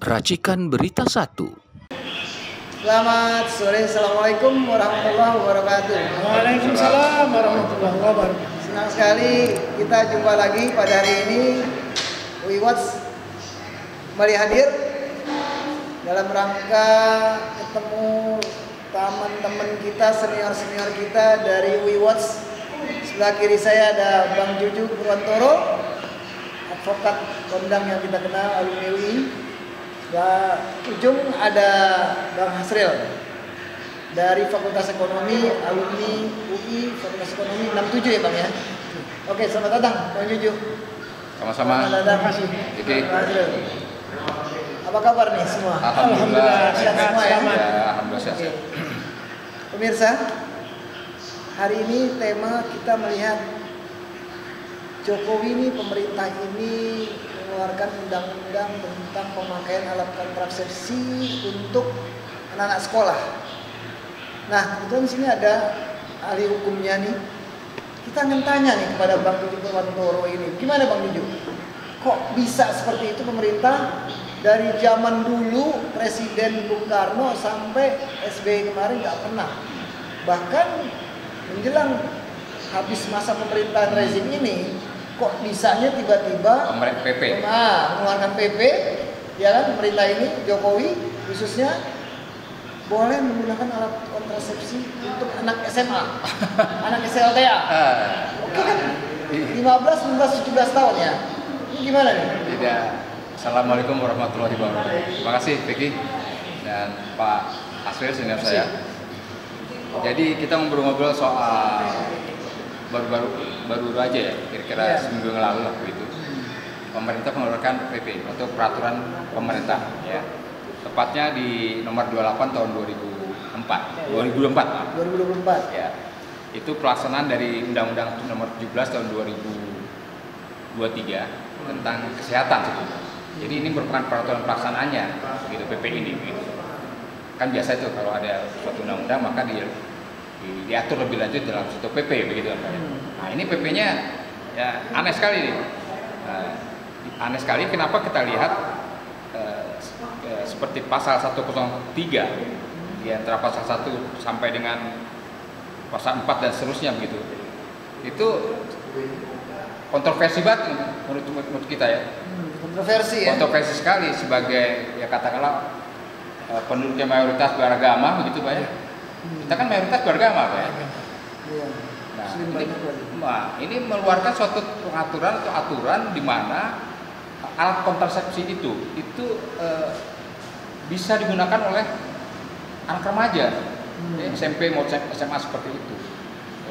Racikan Berita 1. Selamat sore, Assalamualaikum warahmatullahi wabarakatuh. Waalaikumsalam warahmatullahi wabarakatuh. Senang sekali kita jumpa lagi pada hari ini. WeWatch kembali hadir dalam rangka ketemu teman-teman kita, senior-senior kita dari WeWatch. Sebelah kiri saya ada Bang Juju Purwantoro, advokat kondang yang kita kenal, alumni UI. Di ujung ada Bang Hasril dari Fakultas Ekonomi, alumni UI Fakultas Ekonomi 67 ya Bang ya. Oke, selamat datang Bang Juju. Sama-sama. Selamat datang. Oke. Bang Hasril. Apa kabar nih semua? Alhamdulillah sehat semua ya. Ya, alhamdulillah sehat. Oke. Pemirsa, hari ini tema kita melihat Jokowi ini, pemerintah ini mengeluarkan undang-undang tentang pemakaian alat kontrasepsi untuk anak-anak sekolah. Nah, kebetulan sini ada ahli hukumnya nih. Kita akan tanya nih kepada Bang Juju Purwantoro ini, gimana Bang Juju? Kok bisa seperti itu pemerintah dari zaman dulu Presiden Bung Karno sampai SBY kemarin nggak pernah. Bahkan menjelang habis masa pemerintahan rezim ini, kok bisanya tiba-tiba PP. mengeluarkan PP, ya kan, pemerintah ini Jokowi khususnya boleh menggunakan alat kontrasepsi untuk anak SMA, anak SLTA. Oke kan, 15, 16, 17 tahun ya. Ini gimana nih? Tidak. Assalamualaikum warahmatullahi wabarakatuh. Terima kasih Vicky dan Pak Hasril senior saya. Jadi kita ngobrol-ngobrol soal baru aja ya, kira-kira seminggu yang lalu lah begitu. Pemerintah mengeluarkan PP atau peraturan pemerintah ya. Tepatnya di nomor 28 tahun 2024 ya. Itu pelaksanaan dari Undang-Undang nomor 17 tahun 2023 tentang kesehatan sebetulnya. Jadi ini merupakan peraturan pelaksanaannya gitu, PP ini gitu. Kan biasa itu kalau ada suatu undang-undang maka diatur lebih lanjut dalam satu PP begitu kan. Nah, ini PP-nya ya aneh sekali nih. Aneh sekali kenapa kita lihat seperti pasal 103 di antara pasal 1 sampai dengan pasal 4 dan seterusnya begitu. Itu kontroversi banget menurut kita ya. Kontroversi ya. Kontroversi sekali sebagai ya katakanlah penduduknya mayoritas beragama begitu Pak ya. Kita kan mayoritas beragama Pak ya. Iya. Nah, ini mengeluarkan suatu pengaturan atau aturan di mana alat kontrasepsi itu bisa digunakan oleh anak remaja, ya, SMP mau SMA seperti itu.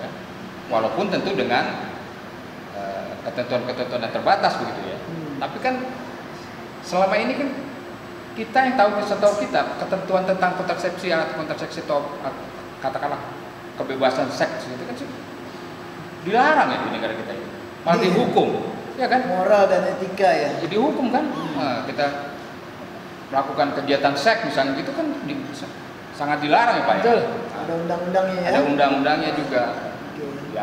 Ya. Walaupun tentu dengan ketentuan-ketentuan yang terbatas begitu ya. Tapi kan selama ini kan kita yang setahu kita ketentuan tentang kontrasepsi, alat kontrasepsi atau katakanlah kebebasan seks itu kan dilarang ya di negara kita ini, malah dihukum, ya kan? Moral dan etika ya. Jadi hukum kan, kita melakukan kegiatan seks misalnya gitu kan sangat dilarang ya Pak ya. Ada undang-undangnya ya. Ada undang-undangnya juga. Ya,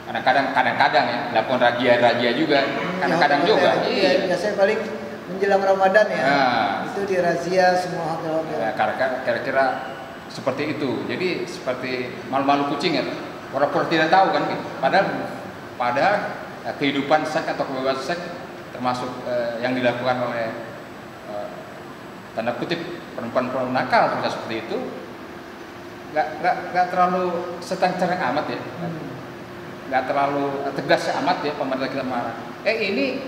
kadang-kadang ya lakukan razia juga, kadang-kadang juga. Iya, biasanya paling menjelang Ramadan ya. Nah, itu dirazia semua hotel-hotel. Ya, kira-kira seperti itu. Jadi seperti malu-malu kucing ya. Orang-orang tidak tahu kan. Padahal kehidupan seks atau kebebasan seks termasuk yang dilakukan oleh tanda kutip perempuan-perempuan nakal seperti itu nggak terlalu setang-cereng amat ya. Nggak terlalu tegas amat ya pemerintah kita marah. Ini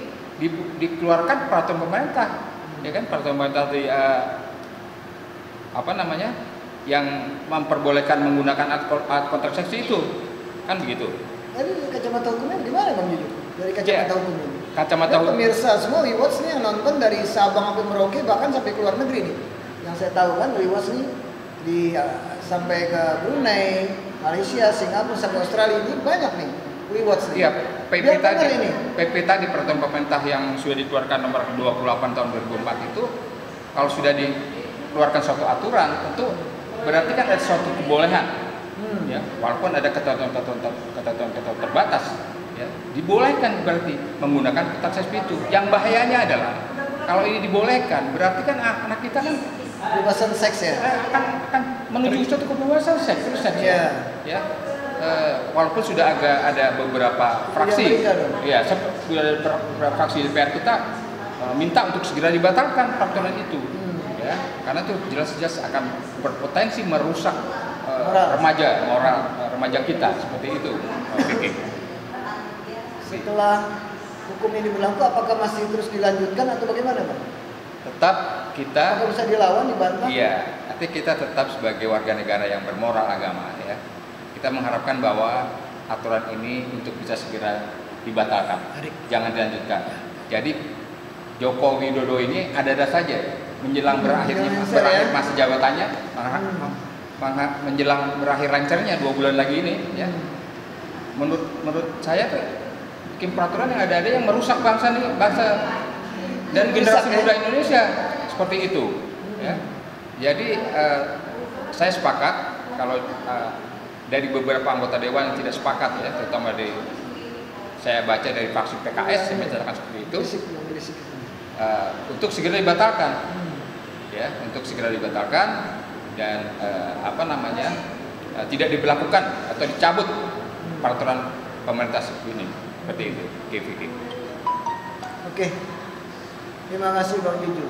dikeluarkan peraturan pemerintah, ya kan, peraturan pemerintah di yang memperbolehkan menggunakan alat kontrasepsi itu, kan begitu. Tadi kacamata hukumnya gimana Bang Juju? Dari kacamata hukumnya. Kacamata hukum. Pemirsa semua WeWatch nih yang nonton dari Sabang sampai Merauke bahkan sampai ke luar negeri nih. Yang saya tahu kan WeWatch nih sampai ke Brunei, Malaysia, Singapura, sampai Australia ini banyak nih WeWatch nih. Iya, PP tadi peraturan pemerintah yang sudah dikeluarkan nomor 28 tahun 2004 itu kalau sudah dikeluarkan suatu aturan tentu berarti kan ada suatu kebolehan. Ya, walaupun ada ketentuan terbatas, ya, dibolehkan berarti menggunakan kontrasepsi itu. Yang bahayanya adalah kalau ini dibolehkan, berarti kan anak kita kan Kebebasan seks ya. akan menuju suatu kebebasan seks, Iya. ya. Walaupun sudah agak ada beberapa fraksi, ya, beberapa fraksi DPR kita minta untuk segera dibatalkan peraturan itu, ya, karena itu jelas-jelas akan berpotensi merusak remaja kita seperti itu. Setelah hukum ini berlaku, apakah masih terus dilanjutkan atau bagaimana, Pak? Tetap kita apakah bisa dilawan, dibantah? Iya, tapi kita tetap sebagai warga negara yang bermoral agama, ya. Kita mengharapkan bahwa aturan ini untuk bisa segera dibatalkan, jangan dilanjutkan. Jadi Joko Widodo ini ada-ada saja menjelang berakhir masa jabatannya, menjelang berakhir rancannya 2 bulan lagi ini, ya. Menurut saya tuh bikin peraturan yang ada-ada yang merusak bangsa dan generasi muda Indonesia seperti itu, ya. Jadi saya sepakat kalau dari beberapa anggota dewan yang tidak sepakat, ya, terutama saya baca dari fraksi PKS yang menyatakan seperti itu, untuk segera dibatalkan, ya, untuk segera dibatalkan dan tidak diberlakukan atau dicabut peraturan pemerintah ini, seperti itu. Oke, terima kasih Bang Juju.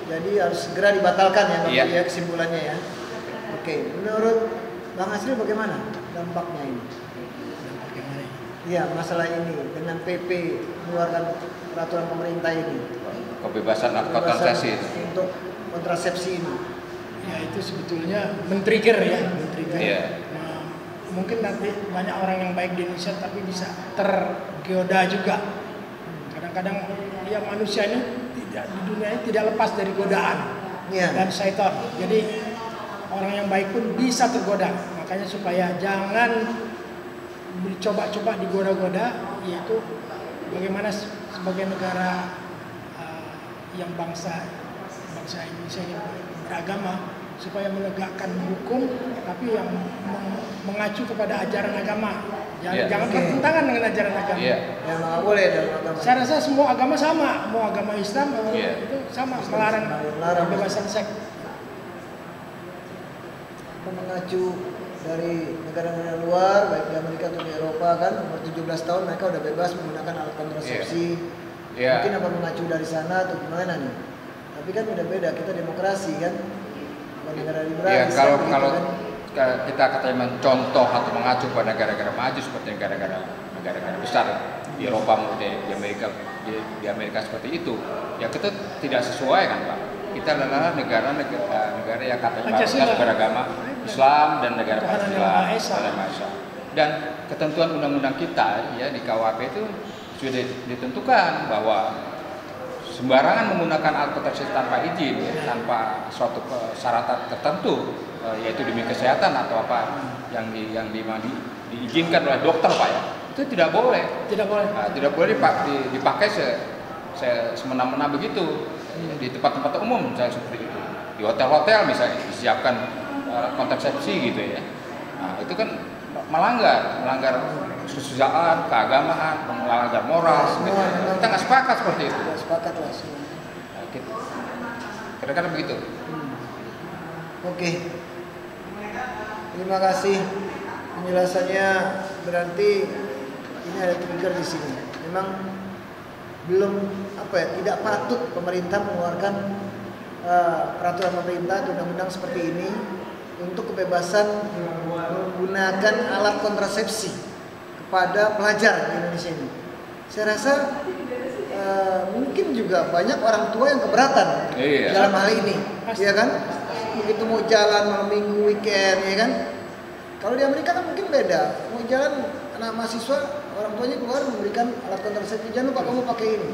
Jadi harus segera dibatalkan ya, Bang Juju, ya, kesimpulannya ya. Oke, menurut Bang Hasril bagaimana dampaknya ini? Iya, masalah ini dengan PP mengeluarkan peraturan pemerintah ini. Kebebasan kontrasepsi untuk kontrasepsi ini. Ya itu sebetulnya men-trigger ya, men-trigger. Iya. Nah, mungkin nanti banyak orang yang baik di Indonesia tapi bisa tergoda juga. Kadang-kadang ya manusia ini di dunia ini tidak lepas dari godaan dan syaitan. Jadi orang yang baik pun bisa tergoda. Makanya supaya jangan dicoba-coba digoda-goda, yaitu bagaimana sebagai negara yang bangsa Indonesia ini beragama, supaya menegakkan hukum tapi yang mengacu kepada ajaran agama. Jangan bertentangan dengan ajaran agama. Ya nggak boleh dalam agama. Saya rasa semua agama sama, mau agama Islam itu sama, melarang kebebasan seks. Mengacu dari negara-negara luar, baik di Amerika atau di Eropa, kan umur 17 tahun mereka udah bebas menggunakan alat kontrasepsi. Mungkin apa mengacu dari sana atau gimana nih? Tapi kan udah beda, kita demokrasi kan, negara liberal. Kalau kita katanya mencontoh atau mengacu pada negara-negara maju seperti negara-negara besar di Eropa maupun di Amerika seperti itu, ya kita tidak sesuai kan, Pak. Kita adalah negara yang katanya beragama Islam dan negara Pancasila dan Malaysia. Dan ketentuan undang-undang kita, ya, di KUHP itu sudah ditentukan bahwa sembarangan menggunakan alat kontrasepsi tanpa izin, ya, tanpa suatu persyaratan tertentu, yaitu demi kesehatan atau apa yang diizinkan oleh dokter, Pak, ya, itu tidak boleh. Tidak boleh dipakai semena-mena begitu. Di tempat-tempat umum misalnya seperti itu, di hotel-hotel misalnya disiapkan kontrasepsi gitu, ya. Nah, itu kan melanggar kesusilaan, keagamaan, melanggar moral. Kita nggak sepakat seperti itu. Nggak sepakat lah semua. Kira-kira begitu. Oke. Terima kasih penjelasannya. Berarti ini ada trigger di sini. Memang belum tidak patut pemerintah mengeluarkan peraturan pemerintah atau undang-undang seperti ini untuk kebebasan menggunakan alat kontrasepsi kepada pelajar di Indonesia ini. Saya rasa mungkin juga banyak orang tua yang keberatan dalam hal ini, ya kan? Begitu mau jalan malam minggu, weekend, ya kan? Kalau di Amerika kan mungkin beda. Mau jalan anak mahasiswa, orang tuanya keluar memberikan alat kontrasepsi, jangan lupa kamu pakai ini.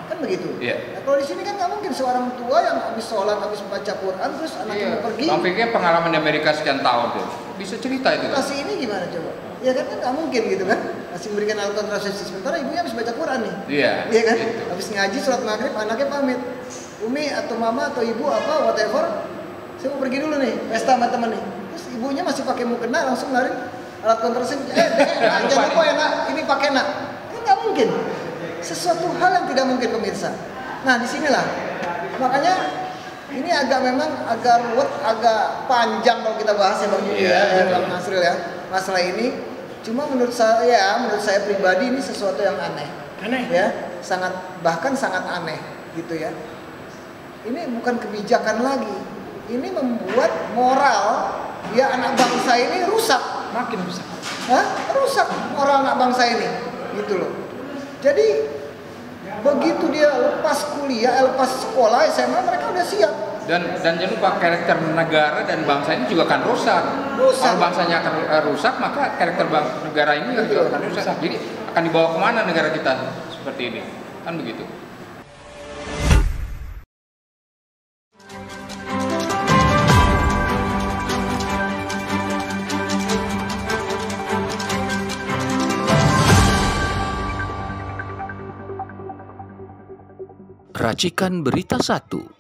Kan begitu. Nah, kalau di sini kan nggak mungkin seorang tua yang habis sholat, habis baca Quran, terus anaknya mau pergi. Bang pikir pengalaman di Amerika sekian tahun tuh, bisa cerita itu. Kasih ini gimana coba? Ya kan nggak mungkin gitu kan? Masih memberikan alat kontrasepsi, sementara ibunya habis baca Quran nih. Iya kan? Gitu. Habis ngaji sholat maghrib, anaknya pamit. Umi atau mama atau ibu apa whatever, saya mau pergi dulu nih, pesta sama temen nih. Terus ibunya masih pakai mukena, langsung lari alat kontrasepsi. Jangan lupa ya nak, ini pakai nak. Kan nggak mungkin. Sesuatu hal yang tidak mungkin pemirsa. Nah disinilah makanya ini memang agak ruwet, agak panjang kalau kita bahas ya Bang Yudi Bang Nasril ya masalah ini. Cuma menurut saya pribadi ini sesuatu yang aneh ya, bahkan sangat aneh gitu ya. Ini bukan kebijakan lagi, ini membuat moral ya anak bangsa ini rusak, makin rusak. Rusak moral anak bangsa ini gitu loh. Jadi begitu dia lepas kuliah, lepas sekolah SMA mereka udah siap. Dan jangan lupa karakter negara dan bangsa ini juga akan rusak. Kalau bangsanya akan rusak, maka karakter negara ini juga akan rusak. Jadi akan dibawa kemana negara kita seperti ini? Kan begitu. Racikan Berita 1.